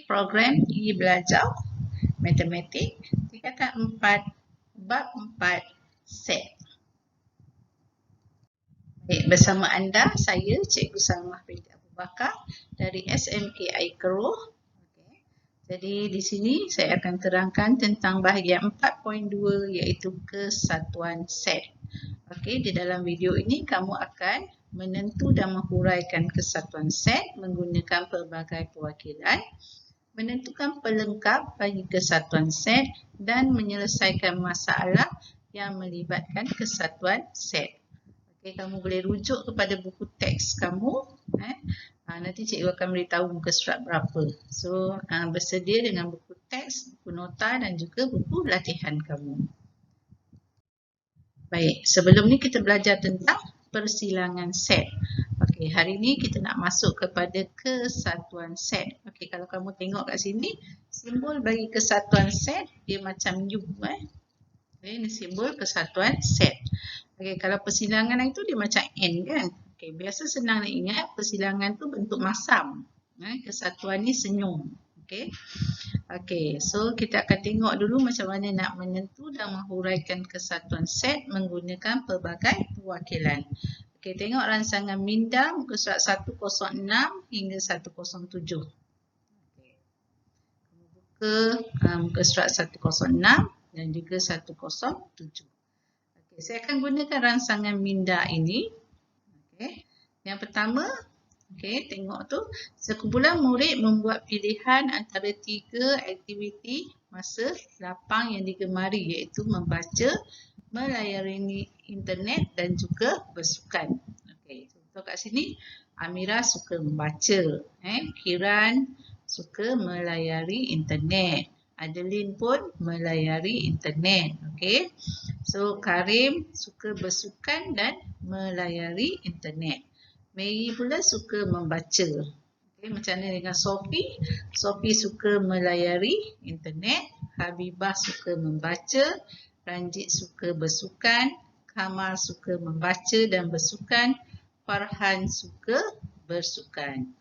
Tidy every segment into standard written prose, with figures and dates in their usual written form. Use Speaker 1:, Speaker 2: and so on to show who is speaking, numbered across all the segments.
Speaker 1: Program e-belajar matematik tingkatan 4 bab 4 set. Bersama anda saya Cikgu Salmah binti Abu Bakar dari SMKI Keruh. Jadi di sini saya akan terangkan tentang bahagian 4.2 iaitu kesatuan set. Di dalam video ini kamu akan menentu dan menghuraikan kesatuan set menggunakan pelbagai perwakilan, menentukan pelengkap bagi kesatuan set dan menyelesaikan masalah yang melibatkan kesatuan set. Kamu boleh rujuk kepada buku teks kamu. Nanti cikgu akan beritahu muka surat berapa. So, bersedia dengan buku teks, buku nota dan juga buku latihan kamu. Baik, sebelum ni kita belajar tentang persilangan set. Hari ni kita nak masuk kepada kesatuan set. Kalau kamu tengok kat sini, simbol bagi kesatuan set dia macam U. Ini simbol kesatuan set. Kalau persilangan itu dia macam N kan. Biasa senang nak ingat persilangan tu bentuk masam. Kesatuan ni senyum. So kita akan tengok dulu macam mana nak menentu dan menghuraikan kesatuan set menggunakan pelbagai perwakilan. Tengok rancangan minda muka surat 106 hingga 107. Buka muka surat 106 dan juga 107. Saya akan gunakan rancangan minda ini. Yang pertama, tengok tu, sekumpulan murid membuat pilihan antara 3 aktiviti masa lapang yang digemari iaitu membaca, melayari internet dan juga bersukan. Contoh kat sini, Amira suka membaca, Kiran suka melayari internet, Adeline pun melayari internet. So Karim suka bersukan dan melayari internet. Mary pula suka membaca. Macam mana dengan Sophie? Sophie suka melayari internet, Habibah suka membaca, Ranjit suka bersukan, Kamal suka membaca dan bersukan, Farhan suka bersukan.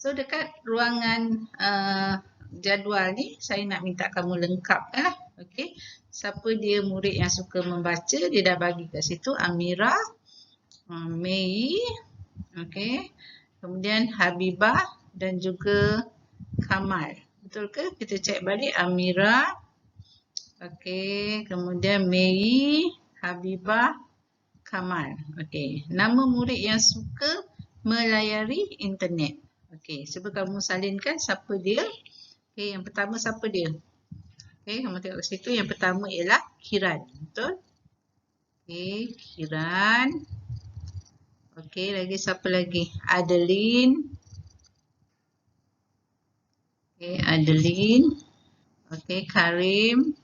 Speaker 1: So dekat ruangan jadual ni saya nak minta kamu lengkapkan. Siapa dia murid yang suka membaca, dia dah bagi kat situ Amira, Mei, kemudian Habibah dan juga Kamal. Betul ke? Kita cek balik Amira, kemudian Mei, Habibah, Kamal. Nama murid yang suka melayari internet. Cuba kamu salinkan siapa dia. Yang pertama siapa dia? Kamu tengok kat situ, yang pertama ialah Kiran. Betul? Kiran. Lagi siapa lagi? Adeline. Adeline. Karim.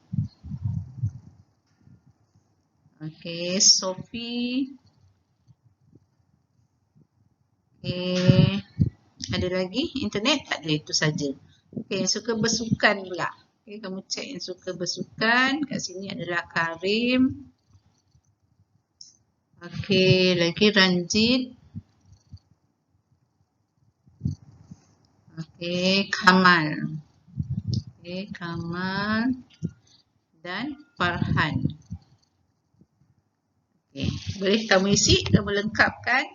Speaker 1: Sophie. Ada lagi? Internet? Tak ada, itu saja. Yang suka bersukan pula. Kamu cek yang suka bersukan. Kat sini adalah Karim. Lagi Ranjit. Kamal. Kamal dan Farhan. Boleh kamu isi, kamu lengkapkan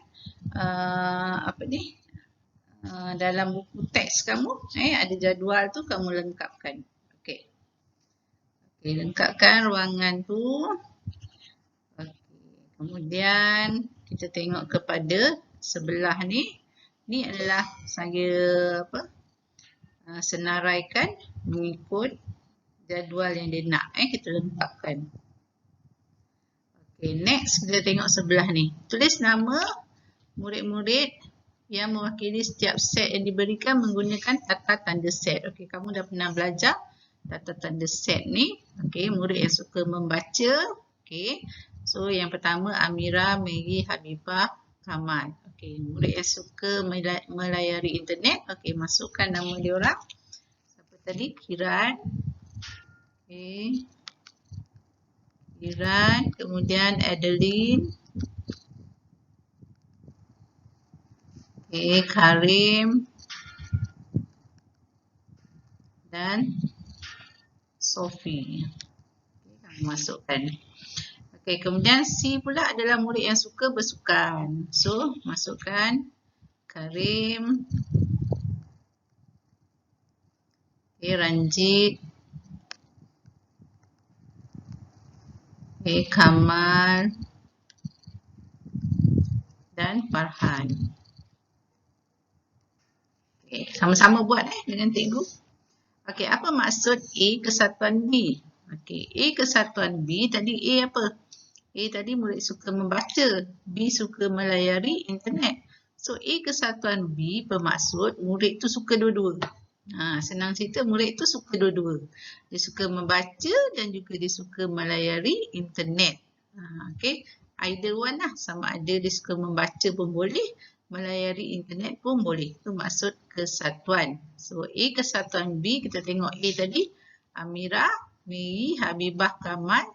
Speaker 1: dalam buku teks kamu. Ada jadual tu, kamu lengkapkan. Lengkapkan ruangan tu. Kemudian kita tengok kepada sebelah ni. Ni adalah saya senaraikan mengikut jadual yang dia nak. Kita lengkapkan. Next kita tengok sebelah ni. Tulis nama murid-murid yang mewakili setiap set yang diberikan menggunakan tata tanda set. Kamu dah pernah belajar tata tanda set ni. Murid yang suka membaca. So yang pertama Amira, Mary, Habibah, Kamal. Murid yang suka melayari internet. Masukkan nama dia orang. Siapa tadi? Kiran. Kiran. Kemudian Adeline. Karim. dan Sophie. Okay, kami masukkan. Okay, kemudian C pula adalah murid yang suka bersukan. So, masukkan Karim, okay, Ranjit, okay, Kamal dan Farhan. Okay, sama-sama buat dengan cikgu. Okay, apa maksud A kesatuan B? Okay, A kesatuan B tadi A apa? A tadi murid suka membaca, B suka melayari internet. So A kesatuan B bermaksud murid tu suka dua-dua. Senang cerita murid tu suka dua-dua. Dia suka membaca dan juga dia suka melayari internet. Okay, either one lah, sama ada dia suka membaca pun boleh, melayari internet pun boleh. Itu maksud kesatuan. So A kesatuan B, kita tengok A tadi, Amira, Mary, Habibah, Kamal.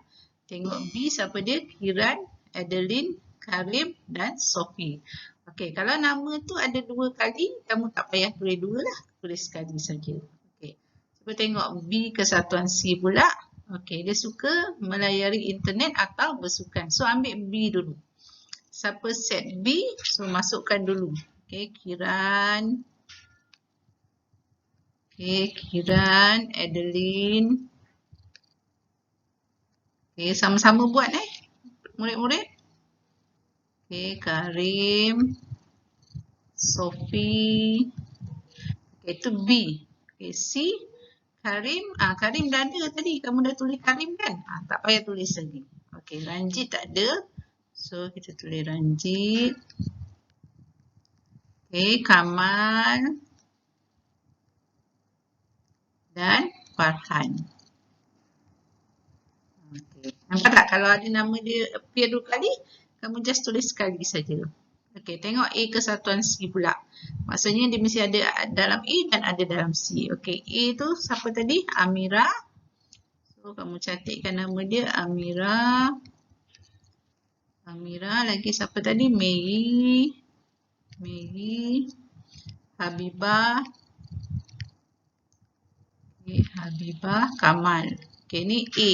Speaker 1: Tengok B siapa dia? Kiran, Adeline, Karim dan Sophie. Okey, kalau nama tu ada dua kali, kamu tak payah tulis dua lah. Tulis sekali saja. Okey. Cuba tengok B kesatuan C pula. Okey, dia suka melayari internet atau bersukan. So ambil B dulu. Siapa set B? So masukkan dulu. Okey, Kiran. Okey, Kiran, Adeline. Okey, sama-sama buat murid-murid. Okey, Karim, Sophie. Okey, itu B. Okey, C, Karim. Karim dah ada tadi. Kamu dah tulis Karim kan? Tak payah tulis lagi. Okey, Ranjit tak ada. So, kita tulis Ranjit. Okey, Kamal. Dan Farhan. Okay. Nampak tak? Kalau ada nama dia appear dua kali, kamu just tulis sekali saja. Okey, tengok A kesatuan C pula. Maksudnya dia mesti ada dalam A dan ada dalam C. Okey, A tu siapa tadi? Amira. So, kamu cantikkan nama dia Amira. Amira, lagi siapa tadi? Mary. Mary. Habibah. Okay, Habibah. Kamal. Okey, ni A.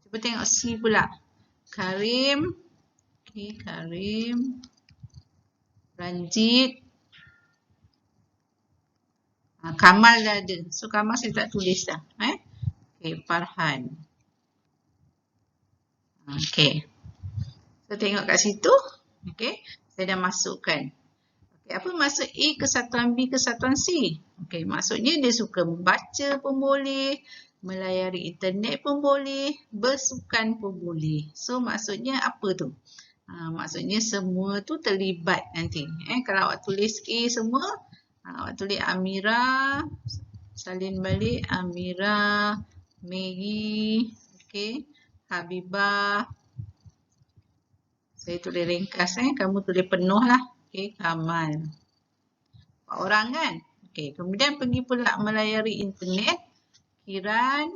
Speaker 1: Cuba tengok C pula. Karim. Okay, Karim. Ranjit. Kamal dah ada. So, Kamal saya tak tulis dah. Okay, Farhan. Okay. So, tengok kat situ. Okay. Saya dah masukkan. Okay, apa maksud A kesatuan B kesatuan C? Okay, maksudnya dia suka membaca pun boleh. Melayari internet pun boleh. Bersukan pun boleh. So, maksudnya apa tu? Maksudnya semua tu terlibat nanti. Kalau awak tulis A semua, awak tulis Amira, salin balik Amira, Mary, okay, Habibah. Saya tulis ringkas, kamu tulis penuh lah. Okay, Kamal. 4 orang kan? Okay, kemudian pergi pula melayari internet. Kiran,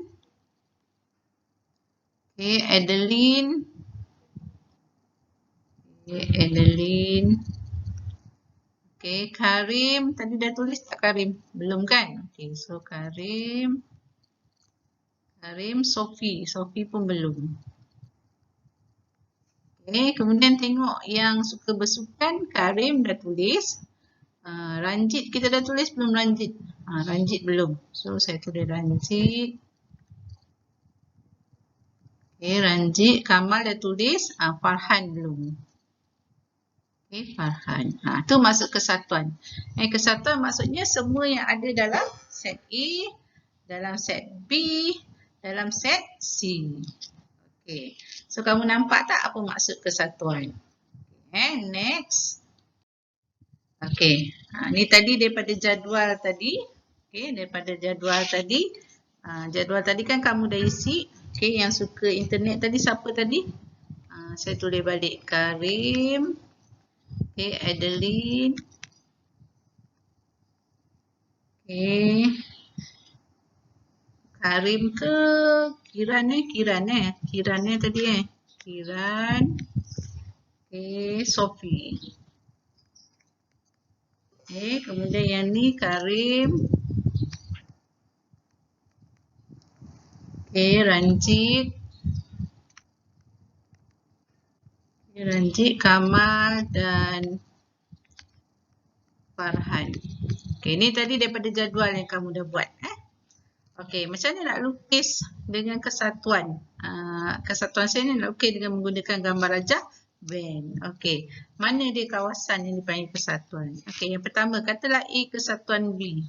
Speaker 1: okay, Adeline. Adeline. Okay, Karim. Tadi dah tulis tak Karim? Belum kan? Okay, so Karim. Karim, Sophie. Sophie pun belum. Okay, kemudian tengok yang suka bersukan. Karim dah tulis. Ranjit kita dah tulis belum Ranjit? Ranjit belum. So, saya tulis Ranjit. Okay, Ranjit. Kamal dah tulis. Farhan belum. Okay, Farhan. Tu masuk kesatuan. Kesatuan maksudnya semua yang ada dalam set A, dalam set B, dalam set C. Okay. So, kamu nampak tak apa maksud kesatuan? Okay, next. Okay. Ni tadi daripada jadual tadi. Okay, daripada jadual tadi. Jadual tadi kan kamu dah isi. Okay, yang suka internet tadi siapa tadi? Saya tulis balik Karim. Okay, Adeline. Okay. Karim ke Kiran Kiran tadi Kiran. Okay, Sophie. Okay, kemudian yang ni Karim. Okey, Ranjit, Kamal dan Farhan. Okey, ni tadi daripada jadual yang kamu dah buat. Okey, macam mana nak lukis dengan kesatuan? Kesatuan saya ni nak lukis dengan menggunakan gambar rajah van. Okey, mana dia kawasan yang dipanggil kesatuan? Okey, yang pertama, katalah A kesatuan B.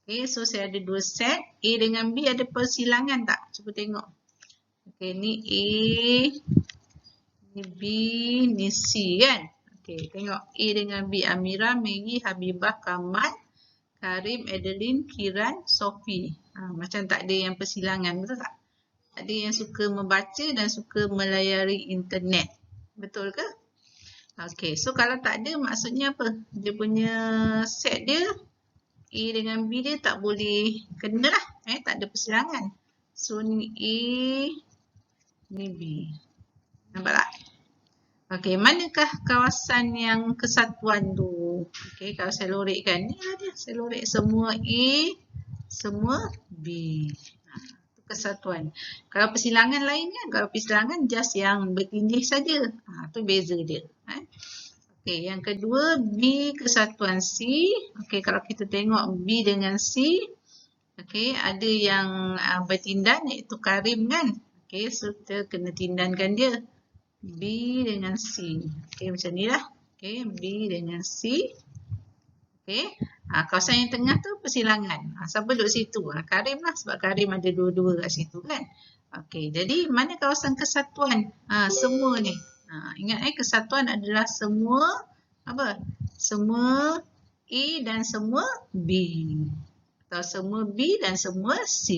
Speaker 1: Okey, so saya ada dua set. A dengan B ada persilangan tak? Cuba tengok. Okey, ni A, ni B, ni C kan? Okey, tengok A dengan B. Amira, Maggie, Habibah, Kamal, Karim, Adeline, Kiran, Sophie. Macam tak ada yang persilangan, betul tak? Ada yang suka membaca dan suka melayari internet. Betul ke? Okey, so kalau tak ada maksudnya apa? Dia punya set dia, A dengan B dia tak boleh kena lah. Tak ada persilangan. So ni A, ni B. Nampak tak? Okey, manakah kawasan yang kesatuan tu? Okey, kalau saya lorekkan, ni lah dia. Saya lorek semua A, semua B. Itu kesatuan. Kalau persilangan lain kan, kalau persilangan just yang bertindih saja. Tu beza dia. Okey, yang kedua B kesatuan C. Okey, kalau kita tengok B dengan C, okey, ada yang bertindan iaitu Karim kan. Okey, so kita kena tindankan dia. B dengan C. Okey, macam ni lah. Okey, B dengan C. Okey. Kawasan yang tengah tu persilangan. Siapa duduk situ? Karim lah, sebab Karim ada dua-dua kat situ kan. Okey, jadi mana kawasan kesatuan? Semua ni. Ingat kesatuan adalah semua apa? Semua A dan semua B. Atau semua B dan semua C.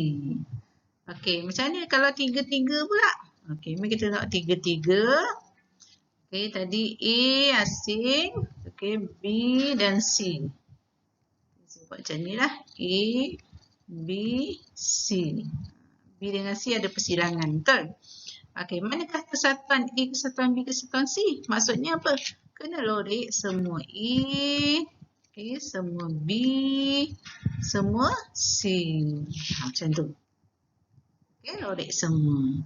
Speaker 1: Okey, macam mana kalau tiga-tiga pula? Okey, mari kita tengok tiga-tiga. Okey, tadi A asing. Okey, B dan C. Saya buat macam ni lah. A, B, C. B dengan C ada persilangan, betul? Okey, manakah kesatuan A, kesatuan B, kesatuan C? Maksudnya apa? Kena lorek semua A, okey, semua B, semua C. Macam tu. Okey, lorek semua.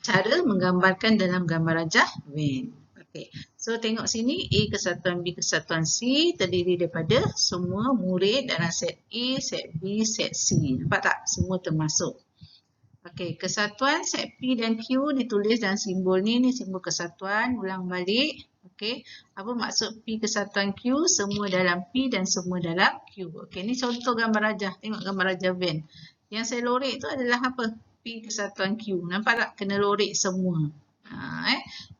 Speaker 1: Cara menggambarkan dalam gambar rajah van. Okey. So tengok sini A kesatuan B kesatuan C terdiri daripada semua murid dalam set A, set B, set C. Nampak tak? Semua termasuk. Okey, kesatuan set P dan Q ditulis dalam simbol ni simbol kesatuan, ulang balik. Okey, apa maksud P kesatuan Q? Semua dalam P dan semua dalam Q. Okey, ni contoh gambar rajah. Tengok gambar rajah van. Yang saya lorek tu adalah apa? P kesatuan Q. Nampak tak? Kena lorek semua.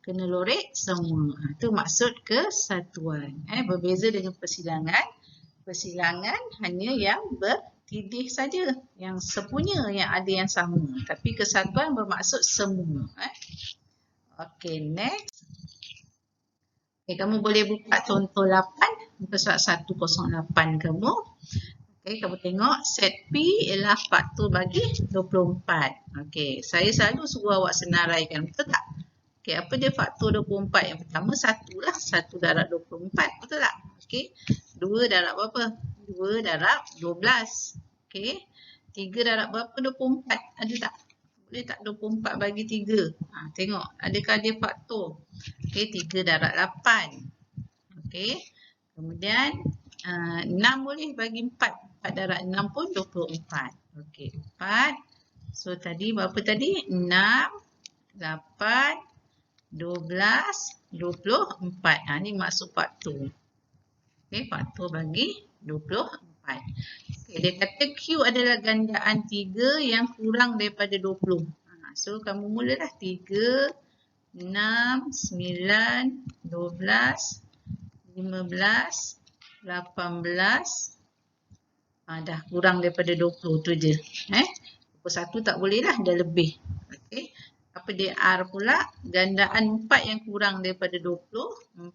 Speaker 1: Kena lorek semua. Itu maksud kesatuan. Berbeza dengan persilangan. Persilangan hanya yang bertindih saja. Yang sepunya yang ada yang sama. Tapi kesatuan bermaksud semua. Okey, next. Okay, kamu boleh buka contoh 8. Muka surat 108 kamu. Okey, kamu tengok set P ialah faktor bagi 24. Okey, saya selalu suruh awak senaraikan, betul tak? Okey, apa dia faktor 24? Yang pertama 1 lah, 1 darab 24, betul tak? Okey, 2 darab berapa? 2 darab 12. Okey, 3 darab berapa? 24. Ada tak? Boleh tak 24 bagi 3? Tengok, adakah dia faktor? Okey, 3 darab 8. Okey, kemudian 6 boleh bagi 4. 4 darab 6 pun 24. Okey, 4. So, tadi berapa tadi? 6, 8, 12, 24. Ni maksud faktor. Okey, faktor bagi 24. Okay, dia kata Q adalah gandaan 3 yang kurang daripada 20. So, kamu mulalah 3, 6, 9, 12, 15, 18. Dah kurang daripada 20 tu je. 21 tak boleh lah, dah lebih. Okey. Apa dia R pula? Gandaan 4 yang kurang daripada 20. 4,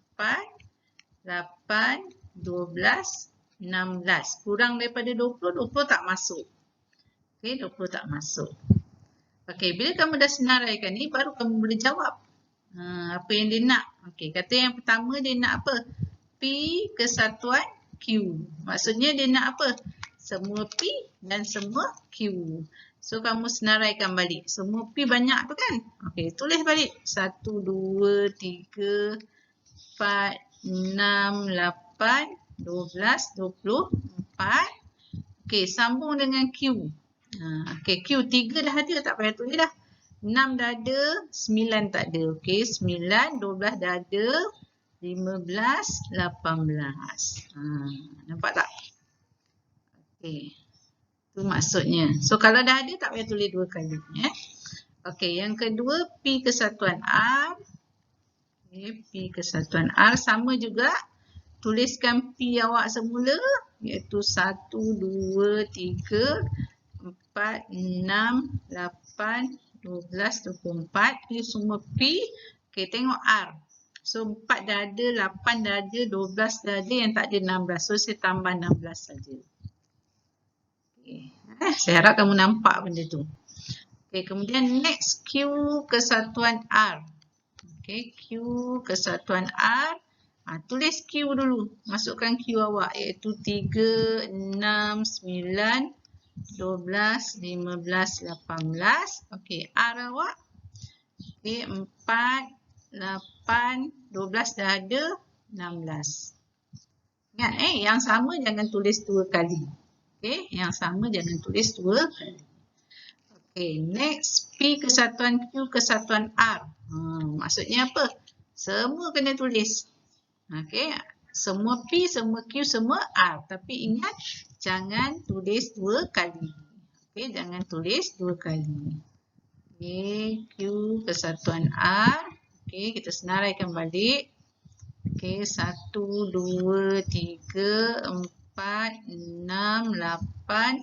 Speaker 1: 8, 12, 16. Kurang daripada 20, 20 tak masuk. Okey, 20 tak masuk. Okey, bila kamu dah senaraikan ni, baru kamu boleh jawab. Apa yang dia nak. Okey, kata yang pertama dia nak apa? P kesatuan Q. Maksudnya dia nak apa? Semua P dan semua Q. So, kamu senaraikan balik. Semua P banyak tu kan? Okey, tulis balik. 1, 2, 3, 4, 6, 8, 12, 24. Okey, sambung dengan Q. Okey, Q 3 dah ada, tak payah tulis dah. 6 dah ada, 9 tak ada. Okey, 9, 12 dah ada, 15, 18. Nampak tak? Okey. Itu maksudnya. So, kalau dah ada, tak payah tulis 2 kali. Okey, yang kedua, P kesatuan R. Okay, P kesatuan R sama juga. Tuliskan P awak semula, iaitu 1, 2, 3, 4, 6, 8, 12, 24. Ini semua P. Okey, tengok R. So, 4 dah ada, 8 dah ada, 12 dah ada, yang tak ada 16. So, saya tambah 16 saja. Okay. Saya harap kamu nampak benda tu. Okay, kemudian next Q kesatuan R. Okay, Q kesatuan R. Tulis Q dulu. Masukkan Q awak iaitu 3, 6, 9, 12, 15, 18. Okay, R awak. Okay, 4, 8, 12 dah ada, 16. Ingat yang sama jangan tulis 2 kali. Okay, yang sama jangan tulis 2 kali. Okay, next P kesatuan Q kesatuan R. Maksudnya apa? Semua kena tulis. Okay, semua P, semua Q, semua R. Tapi ingat, jangan tulis 2 kali. Okay, jangan tulis 2 kali. Okay, Q kesatuan R. Okay, kita senaraikan balik. Okay, 1, 2, 3, 4, 6, 8,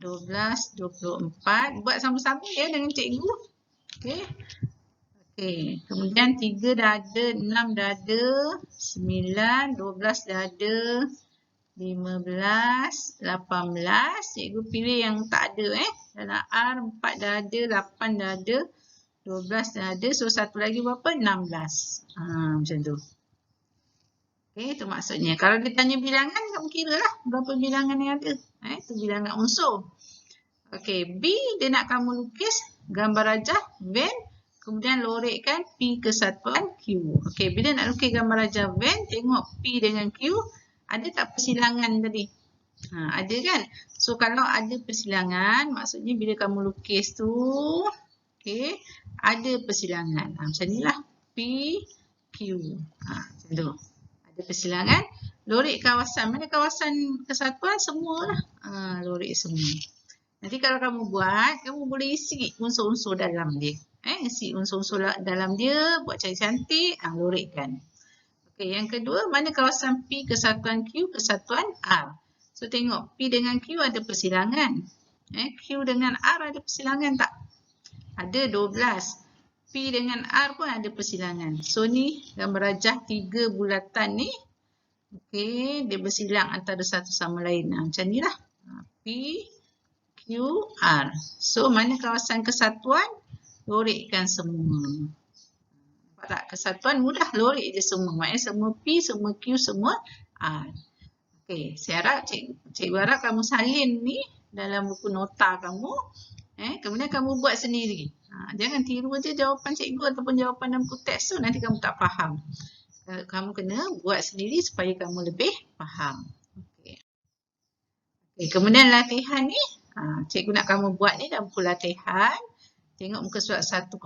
Speaker 1: 12, 24. Buat sama-sama ya dengan cikgu. Okay. Okay, kemudian 3 dah ada, 6 dah ada, 9, 12 dah ada, 15, 18. Cikgu pilih yang tak ada dalam R, 4 dah ada, 8 dah ada, 12 dah ada. So, satu lagi berapa? 16. Macam tu. Okay, itu maksudnya. Kalau dia tanya bilangan, kamu kira lah berapa bilangan yang ada. Itu bilangan unsur. Okay, B dia nak kamu lukis gambar rajah van. Kemudian lorekkan P kesatuan Q. Okay, bila nak lukis gambar rajah van, tengok P dengan Q. Ada tak persilangan tadi? Ada kan? So, kalau ada persilangan, maksudnya bila kamu lukis tu, okay, ada persilangan. Macam ni lah. P, Q. Macam tu. Ada persilangan. Lorek kawasan. Mana kawasan kesatuan? Semua lah. Lorek semua. Nanti kalau kamu buat, kamu boleh isi unsur-unsur dalam dia. Isi unsur-unsur dalam dia, buat cantik-cantik, lorekkan. Okey, yang kedua, mana kawasan P kesatuan Q kesatuan R. So, tengok P dengan Q ada persilangan. Q dengan R ada persilangan tak? Ada 12. P dengan R pun ada persilangan. So, ni gambar rajah 3 bulatan ni. Okey, dia bersilang antara satu sama lain. Macam ni lah. P, Q, R. So, mana kawasan kesatuan? Lorekkan semua. Nampak tak? Kesatuan mudah lorek je semua. Maksudnya semua P, semua Q, semua R. Okey, saya harap cikgu harap kamu salin ni dalam buku nota kamu. Kemudian kamu buat sendiri. Jangan tiru je jawapan cikgu ataupun jawapan dalam buku teks tu. Nanti kamu tak faham. Kamu kena buat sendiri supaya kamu lebih faham. Okay. Kemudian latihan ni. Cikgu nak kamu buat ni dalam buku latihan. Tengok muka surat 109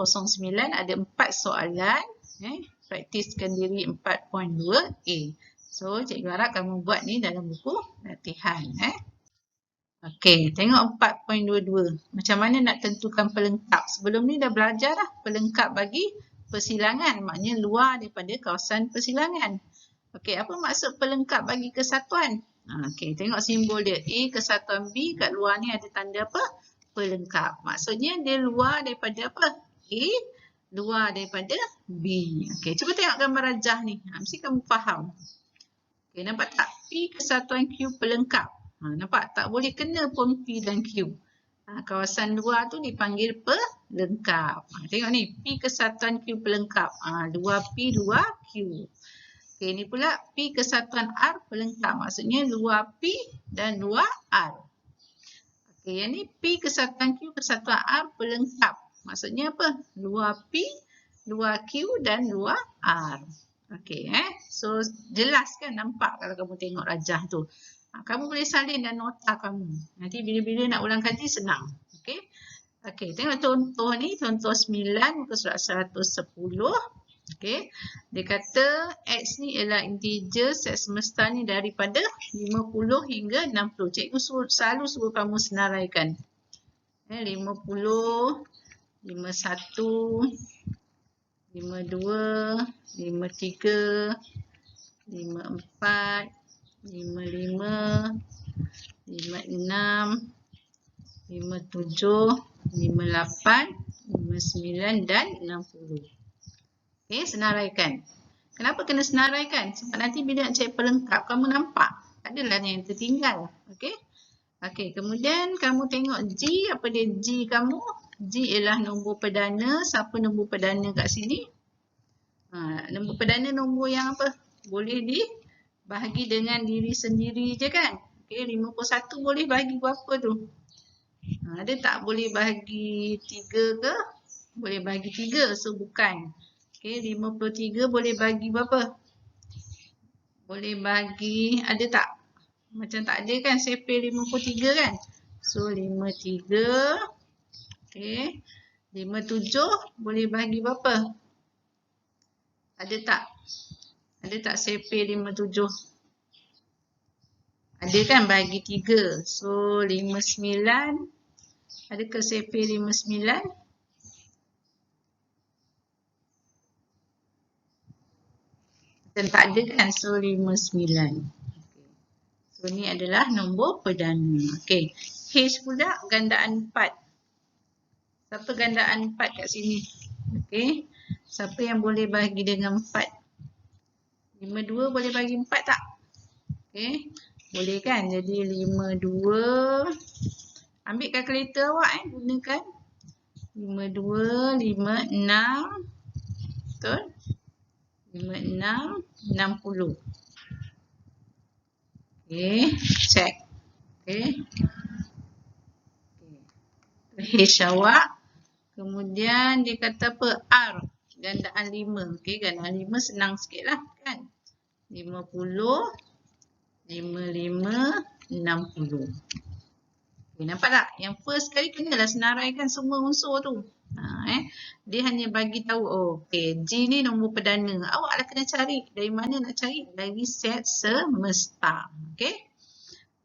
Speaker 1: ada 4 soalan. Praktiskan diri 4.2A. So, cikgu harap kamu buat ni dalam buku latihan. Okey, tengok 4.22. Macam mana nak tentukan pelengkap? Sebelum ni dah belajar dah pelengkap bagi persilangan. Maknanya luar daripada kawasan persilangan. Okey, apa maksud pelengkap bagi kesatuan? Okey, tengok simbol dia. A kesatuan B kat luar ni ada tanda apa? Pelengkap. Maksudnya dia luar daripada apa? A, luar daripada B. Okey, cuba tengok gambar rajah ni. Mesti kamu faham. Okey, nampak tak? P kesatuan Q pelengkap. Nampak? Tak boleh kena pun P dan Q. Kawasan luar tu dipanggil pelengkap. Tengok ni. P kesatuan Q pelengkap. 2P, 2Q. Okey, ni pula P kesatuan R pelengkap. Maksudnya luar P dan luar R. Okey, yang ni P kesatuan Q kesatuan R pelengkap. Maksudnya apa? Luar P, luar Q dan luar R. Okey, so jelas kan, nampak kalau kamu tengok rajah tu. Kamu boleh salin dan nota kamu. Nanti bila-bila nak ulang kaji senang. Okey. Okey, tengok contoh ni, contoh 9 muka surat 110. Okey. Dia kata X ni ialah integer set semesta ni daripada 50 hingga 60. Cikgu selalu suruh kamu senaraikan. 50, 51, 52, 53, 54, 55, 56, 57, 58, 59 dan 60. Okey, senaraikan. Kenapa kena senaraikan? Sebab nanti bila nak cari pelengkap, kamu nampak adalah yang tertinggal. Okey. Okey, kemudian kamu tengok G, apa dia G kamu? G ialah nombor perdana. Siapa nombor perdana kat sini? Nombor perdana nombor yang apa? Boleh dibahagi dengan diri sendiri je kan? Okey, 51 boleh bahagi berapa tu? Ada tak boleh bahagi 3 ke? Boleh bahagi 3, so bukan. Okey, 53 boleh bagi berapa? Boleh bagi, ada tak? Macam tak ada kan, sepil 53 kan? So, 53. Okey. 57 boleh bagi berapa? Ada tak? Ada tak sepil 57? Ada kan, bagi 3. So, 59. Adakah sepil 59? Dan tak ada kan, so 59. Okay. So ni adalah nombor perdana. Okey. H pula gandaan 4. Siapa gandaan 4 kat sini? Okey. Siapa yang boleh bahagi dengan 4? 52 boleh bagi 4 tak? Okey. Boleh kan? Jadi 52. Ambil kalkulator awak gunakan. 52, 56. Betul? 56, 60. Okey, check. Okey. H awak. Kemudian dia kata apa? R. Gandaan 5. Okey, gandaan 5 senang sikit lah kan? 50, 55, 60. Okay, nampak tak? Yang first kali kenalah senaraikan semua unsur tu. Dia hanya bagi tahu, okey, G ni nombor perdana. Awak lah kena cari. Dari mana nak cari? Dari set semesta. Okey.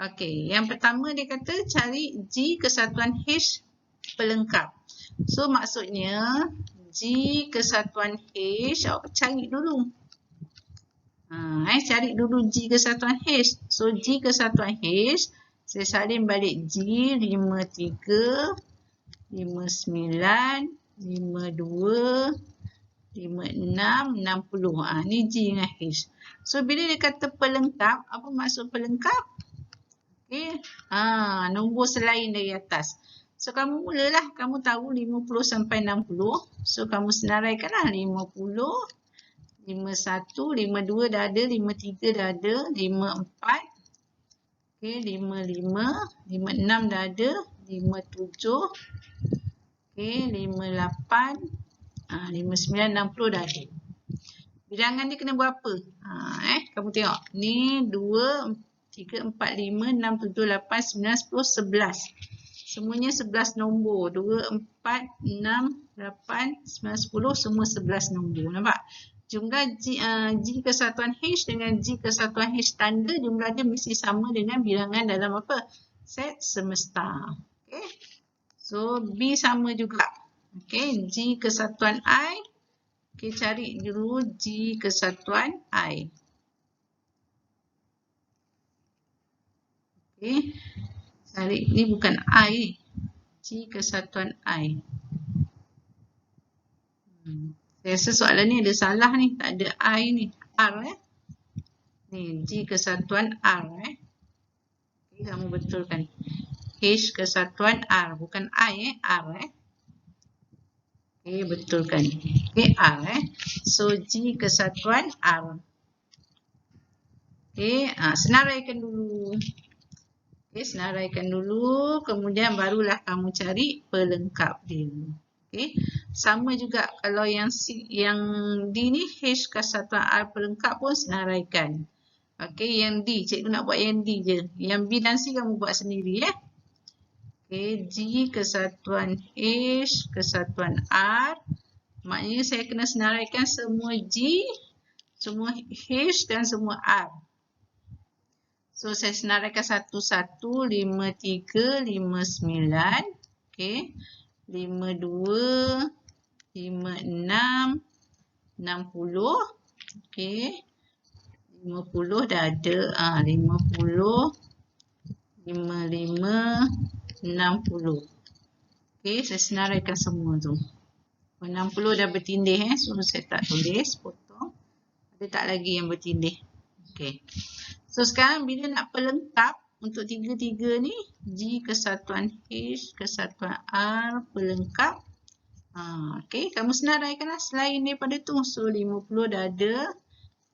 Speaker 1: Okey, yang pertama dia kata cari G kesatuan H pelengkap. So maksudnya G kesatuan H awak cari dulu. Cari dulu G kesatuan H. So G kesatuan H, saya salin balik G 53, 59, 52, 56, 60. Ni G dengan H. So bila dia kata pelengkap, apa maksud pelengkap? Okey. Nombor selain dari atas. So kamu mulalah, kamu tahu 50 sampai 60. So kamu senaraikanlah 50, 51, 52 dah ada, 53 dah ada, 54. Okey, 55, 56 dah ada, 57. Okey, 58, 59, 60 dah ada. Bilangan dia kena berapa? Kamu tengok. Ni 2, 3, 4, 5, 6, 7, 8, 9, 10, 11. Semuanya 11 nombor. 2, 4, 6, 8, 9, 10. Semua 11 nombor. Nampak? Jumlah G kesatuan H dengan G kesatuan H tanda jumlah dia mesti sama dengan bilangan dalam apa? Set semesta. Okay. So, B sama juga. Okay. G kesatuan I. Okay, cari dulu G kesatuan I. Okay. Cari, ni bukan I. G kesatuan I. Saya rasa soalan ni ada salah ni. Tak ada I ni. R Ni G kesatuan R Okay, kamu betulkan. H kesatuan R. Bukan I R Okay, betulkan. Okay, R So G kesatuan R. Okay, senaraikan dulu. Okey, senaraikan dulu, kemudian barulah kamu cari pelengkap dia. Okey, sama juga kalau yang D ni H kesatuan R pelengkap pun senaraikan. Okey, yang D, cikgu nak buat yang D je. Yang B dan C kamu buat sendiri ya. Okey, G kesatuan H kesatuan R. Maknanya saya kena senaraikan semua G, semua H dan semua R. So, saya senaraikan satu-satu, 5, 3, 5, 9. Okay. 5, 2, 5, 6, 60. Okay. 50 dah ada. 50, 5, 5, 60. Okay, saya senaraikan semua tu. 60 dah bertindih. So, saya tak tulis, potong. Ada tak lagi yang bertindih? Okay. So, sekarang bila nak pelengkap untuk tiga-tiga ni, G kesatuan H kesatuan R pelengkap. Okay, kamu senaraikanlah selain daripada tu. So, 50 dah ada.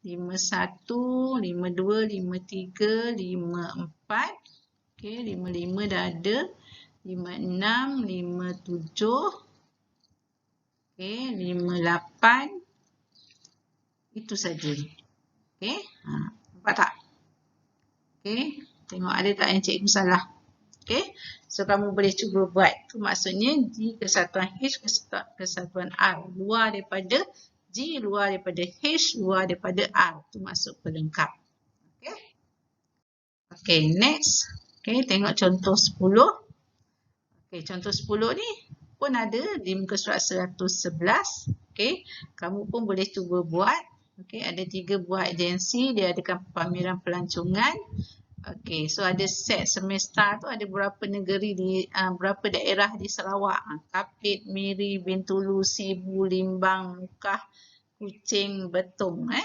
Speaker 1: 51, 52, 53, 54. Okay, 55 dah ada. 56, 57. Okay, 58. Itu saja. Okay, nampak tak? Okay, tengok ada tak yang cikgu salah. Okay, so kamu boleh cuba buat. Itu maksudnya G kesatuan H kesatuan R. Luar daripada G, luar daripada H, luar daripada R. Itu maksud pelengkap. Okay, okay, next. Okay, tengok contoh 10. Okay, contoh 10 ni pun ada di muka surat 111. Okay, kamu pun boleh cuba buat. Okay, ada 3 buah agensi, dia adakan pameran pelancongan. Okay, so ada set semesta tu ada berapa negeri di berapa daerah di Sarawak. Kapit, Miri, Bintulu, Sibu, Limbang, Mukah, Kuching, Betong. A,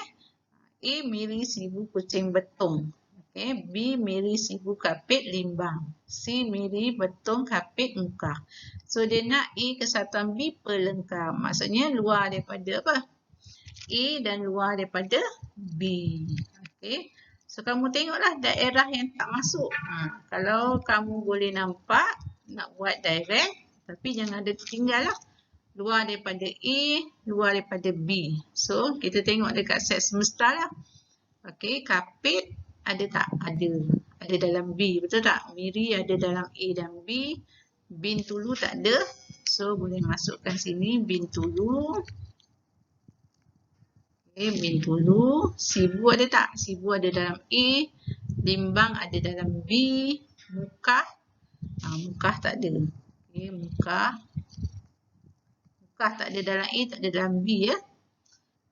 Speaker 1: Miri, Sibu, Kuching, Betong. Okay, B, Miri, Sibu, Kapit, Limbang. C, Miri, Betong, Kapit, Mukah. So dia nak A kesatuan B pelengkap. Maksudnya luar daripada apa? A dan luar daripada B. Okay. So, kamu tengoklah daerah yang tak masuk. Kalau kamu boleh nampak, nak buat direct. Tapi jangan ada tertinggal lah. Luar daripada A, luar daripada B. So, kita tengok dekat set semesta lah. Okay, Kapit ada tak? Ada. Ada dalam B. Betul tak? Miri ada dalam A dan B. Bintulu tak ada. So, boleh masukkan sini Bintulu. Okay, Bintulu. Sibu ada tak? Sibu ada dalam A. Limbang ada dalam B. Mukah. Mukah tak ada. Okay, Mukah. Mukah tak ada dalam A, tak ada dalam B ya.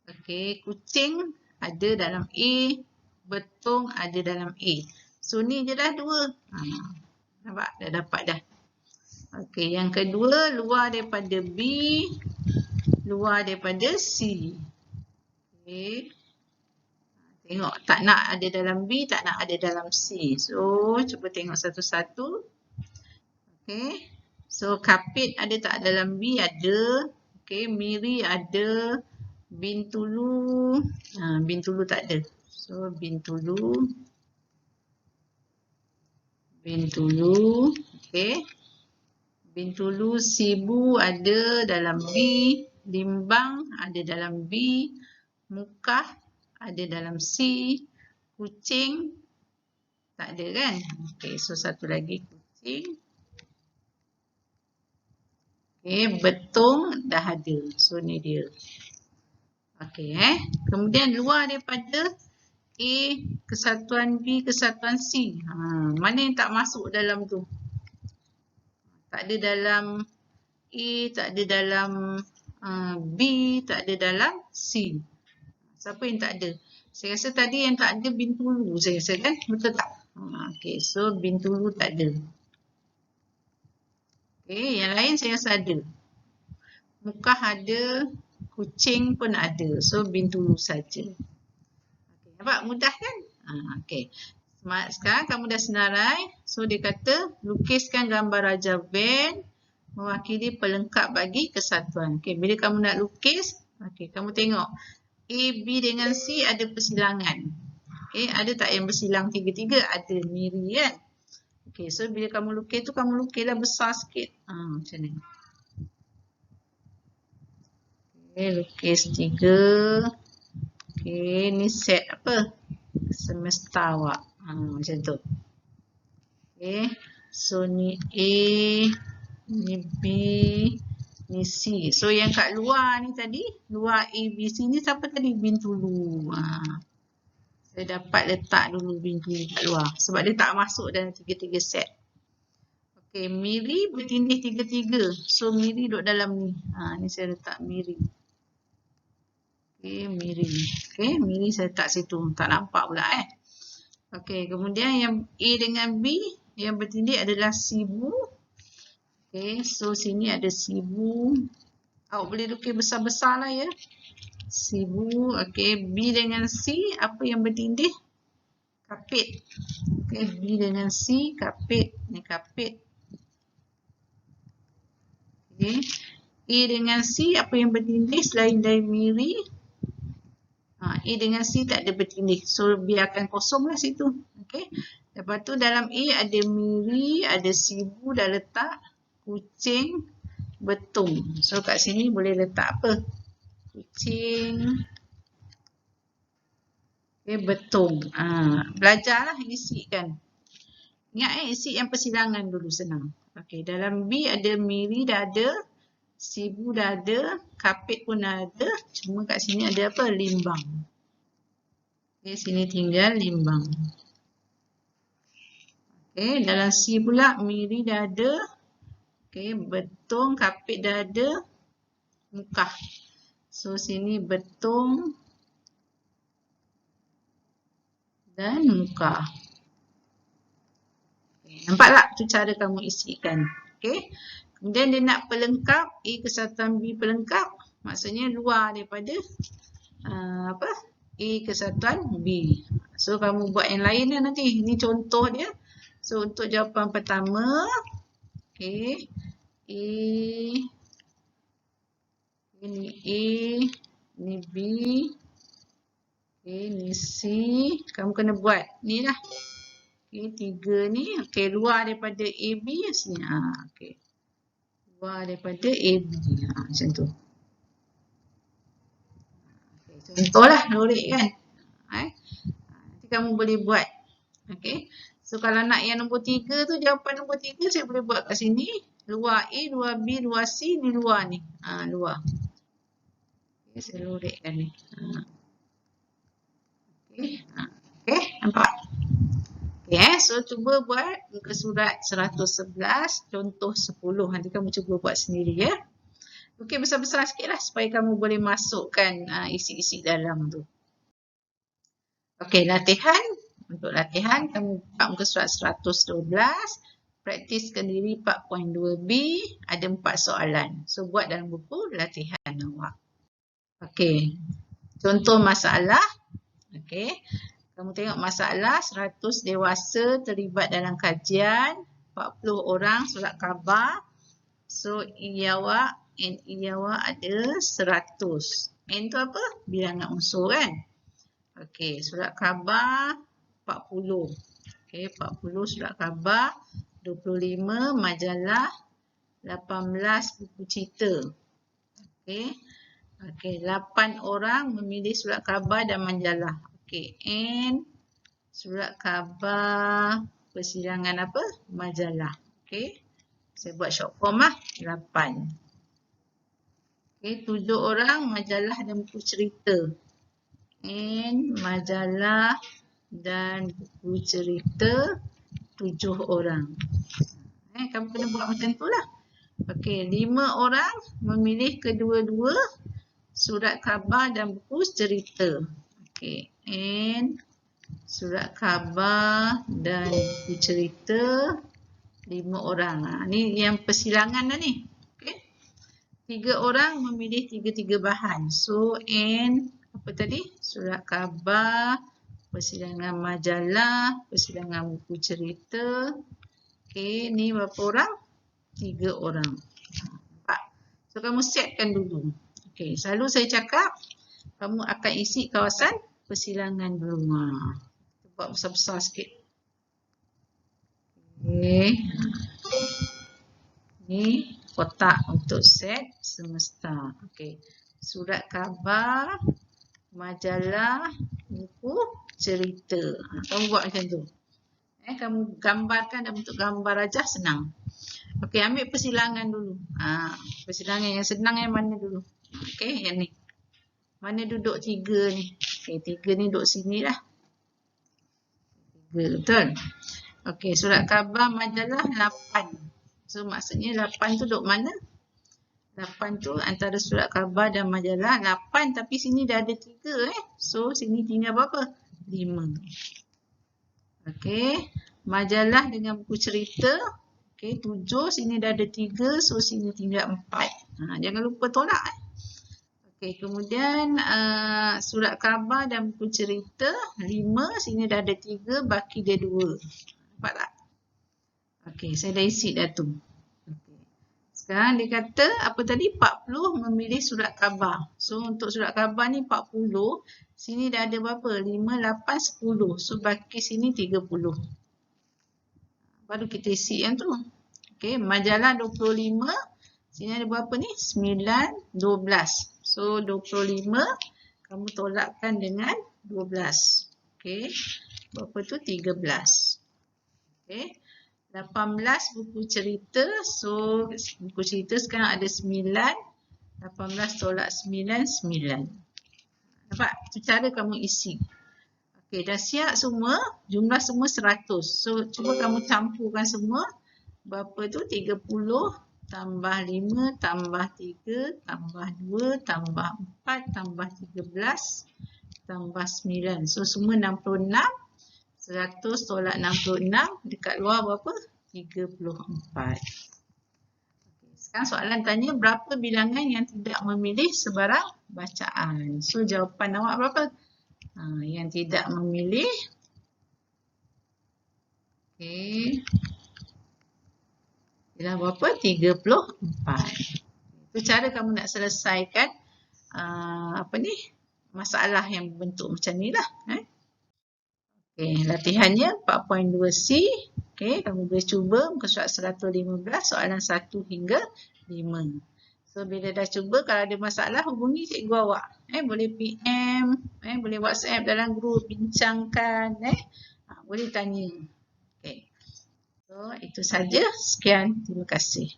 Speaker 1: Okay, Kuching ada dalam A. Betong ada dalam A. So, ni je dah 2. Nampak? Dah dapat dah. Okay, yang kedua luar daripada B. Luar daripada C. Okay. Tengok tak nak ada dalam B, tak nak ada dalam C. So, cuba tengok satu-satu. Okay. So, Kapit ada tak dalam B? Ada. Okay, Miri ada. Bintulu. Bintulu tak ada. So, Bintulu. Bintulu. Okay. Bintulu, Sibu ada dalam B. Limbang ada dalam B. Mukah ada dalam C. Kuching tak ada kan? Okey, so satu lagi Kuching. Okey, Betong dah ada. So ni dia. Okey kemudian luar daripada A kesatuan B kesatuan C. Mana yang tak masuk dalam tu? Tak ada dalam A, tak ada dalam B, tak ada dalam C. Siapa yang tak ada? Saya rasa tadi yang tak ada Bintulu saya rasa kan? Betul tak? Okey, so Bintulu tak ada. Okey, yang lain saya rasa ada. Mukah ada, Kuching pun ada. So Bintulu saja. Okey, nampak mudah kan? Okey. Sekarang kamu dah senarai. So dia kata lukiskan gambar Raja Van mewakili pelengkap bagi kesatuan. Okey, bila kamu nak lukis, okey, kamu tengok A, B dengan C ada persilangan. Okay, ada tak yang bersilang tiga-tiga? Ada, Miri kan? Okay, Okey, so bila kamu lukis tu kamu lukislah besar sikit. Macam ni. Okey, lukis 3. Okey, ni set apa? Semesta awak. Macam tu. Okey. So ni A, ni B, ni C. So yang kat luar ni tadi, luar A, B, C ni siapa tadi? Bintulu. Saya dapat letak dulu bintulu kat luar. Sebab dia tak masuk dalam 3-3 set. Okey, miri bertindih 3-3. So miri duduk dalam ni. Ni saya letak miri. Okey, miri. Okey, miri saya letak situ. Tak nampak pula Okey, kemudian yang A dengan B yang bertindih adalah 1000. Okey, so sini ada 1000. Awak boleh lukis besar-besar lah ya. 1000. Okey, B dengan C apa yang bertindih? Kapit. Okey, B dengan C kapit. Ni kapit. Okey. A dengan C apa yang bertindih selain dari miri? A dengan C tak ada bertindih. So biarkan kosong lah situ. Okey. Lepas tu dalam A ada miri, ada 1000 dah letak, kucing, betung. So kat sini boleh letak apa? Kucing. Okay, betung. Belajarlah isikan. Ingat isi yang persilangan dulu senang. Okey, dalam B ada miri dah ada, 1000 dah ada, kapit pun ada. Cuma kat sini ada apa? Limbang. Okey, sini tinggal limbang. Okey, dalam C pula miri dah ada. Okey, betung, kapit dah ada, mukah. So sini betung dan mukah. Okay, nampak tak? Tu cara kamu isikan. Okey. Kemudian dia nak pelengkap A kesatuan B pelengkap. Maksudnya luar daripada A kesatuan B. So kamu buat yang lain lah nanti. Ini contoh dia. So untuk jawapan pertama, okey, A, ini A, ni B, okey, ni C. Kamu kena buat ni lah. Okey, 3 ni. Okey, luar daripada AB sini. Okey. Luar daripada AB. Macam tu. Okay, contohlah lorek kan. Nanti kamu boleh buat. Okey. So kalau nak yang nombor 3 tu, jawapan nombor 3 saya boleh buat kat sini. Luar A, luar B, luar C, ni luar ni. Luar. Okey, saya lorekkan ni. Okey. Okey, nampak? Okey, so cuba buat muka surat 111, contoh 10. Nanti kamu cuba buat sendiri ya. Okey, besar-besar sikit lah supaya kamu boleh masukkan isi-isi dalam tu. Okey, latihan. Untuk latihan, kamu buka muka surat 112. Praktiskan diri 4.2b. Ada 4 soalan. So, buat dalam buku latihan awak. Okey. Contoh masalah. Okey. Kamu tengok masalah 100 dewasa terlibat dalam kajian. 40 orang surat khabar. So, awak ada 100. N tu apa? Bilangan unsur kan? Okey, surat khabar 40. Okey, 40 surat khabar, 25 majalah, 18 buku cerita. Okey. Okey, 8 orang memilih surat khabar dan majalah. Okey, N surat khabar, persilangan apa? Majalah. Okey. Saya buat short form lah, 8. Okey, 7 orang majalah dan buku cerita. N majalah dan buku cerita 7 orang. Kamu kena buat macam tu lah. Okey, 5 orang memilih kedua-dua surat khabar dan buku cerita. Okey, N surat khabar dan buku cerita 5 orang. Ni yang persilangan dah ni. Okey. 3 orang memilih 3-3 bahan. So, N apa tadi? Surat khabar, persilangan majalah, persilangan buku cerita. Okey, ni berapa orang? 3 orang. Nampak? So, kamu setkan dulu. Okey, selalu saya cakap, kamu akan isi kawasan persilangan dulu. Buat besar-besar sikit. Okey. Okey. Ni kotak untuk set semesta. Okey. Surat khabar, majalah, buku cerita. Kamu buat macam tu. Kamu gambarkan dalam bentuk gambar aja, senang. Okey, ambil persilangan dulu. Persilangan yang senang yang mana dulu? Okey, yang ni. Mana duduk 3 ni? Okey, 3 ni duduk sini lah. 3, betul? Okey, surat khabar majalah 8. So, maksudnya 8 tu duduk mana? 8 tu antara surat khabar dan majalah. 8 tapi sini dah ada 3 So, sini tinggal berapa? 5. Okey, majalah dengan buku cerita. Okey, 7, sini dah ada 3. So, sini tinggal 4. Jangan lupa tolak Okey, kemudian surat khabar dan buku cerita 5, sini dah ada 3, baki dia 2. Nampak tak? Okey, saya dah isi dah tu. Okay. Sekarang dia kata apa tadi? 40 memilih surat khabar. So untuk surat khabar ni 40, sini dah ada berapa? 5, 8, 10. So baki sini 30. Baru kita isi yang tu. Okey, majalah 25. Sini ada berapa ni? 9, 12. So, 25 kamu tolakkan dengan 12. Okey. Berapa tu? 13. Okey. 18 buku cerita. So, buku cerita sekarang ada 9. 18 tolak 9, 9. Nampak? Itu cara kamu isi. Okey, dah siap semua. Jumlah semua 100. So, cuba kamu campurkan semua. Berapa tu? 30. Tambah 5, tambah 3, tambah 2, tambah 4, tambah 13, tambah 9. So, semua 66. 100 tolak 66. Dekat luar berapa? 34. Okay. Sekarang soalan tanya berapa bilangan yang tidak memilih sebarang bacaan. So, jawapan awak berapa? Yang tidak memilih. Okey. Ialah berapa? 34. Itu cara kamu nak selesaikan masalah yang berbentuk macam ni lah. Okey, latihannya 4.2C. Okey, kamu boleh cuba muka surat 115, soalan 1 hingga 5. So, bila dah cuba, kalau ada masalah, hubungi cikgu awak. Boleh PM, boleh WhatsApp dalam grup, bincangkan, boleh tanya. Okey. So, itu saja. Sekian. Terima kasih.